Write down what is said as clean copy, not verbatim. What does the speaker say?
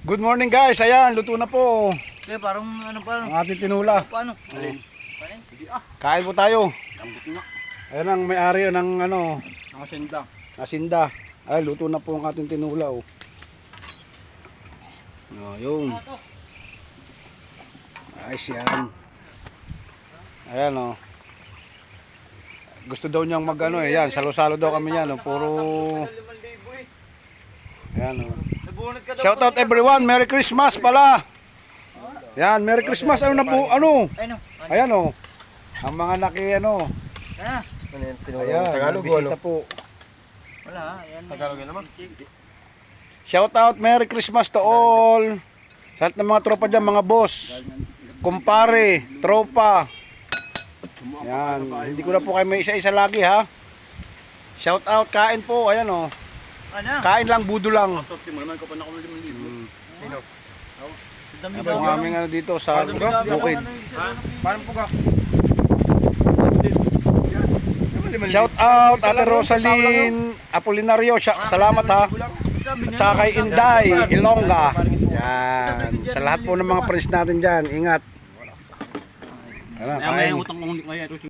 Good morning guys, ayan, luto na po Kaya parang ano pa. ang ating tinula. Paano? Kain po tayo. Ayan ang may-ari ng ano, Nakasinda. asinda. Ay, luto na po ang ating tinula. Oh. Yung. Ayos yan. Ayan oh. Gusto daw niyang mag ano eh, yan, salo-salo daw kami yan. Oh. Puro... Ayan oh. Shout out everyone, Merry Christmas pala. Yan, Merry Christmas. Ano na po? Ano? Ayan oh. Ang mga naki ano. Ayan, Tagalog bisita po. Wala, yan. Tagalog yan naman. Shout out, Merry Christmas to all. Sa lahat ng mga tropa dyan, mga boss, kumpare, tropa. Yan, hindi ko na po kayo may isa-isa lagi ha. Shout out, kain po, ayan oh. Ano? Kain lang, budo lang. Yan po ang aming ano dito sa bukid. Paano po ka? Shout out, Ate Rosaline Apolinario, salamat ha. At saka kay Inday, Ilongga. Yan, sa lahat po ng mga friends natin dyan, ingat. Ano, kain.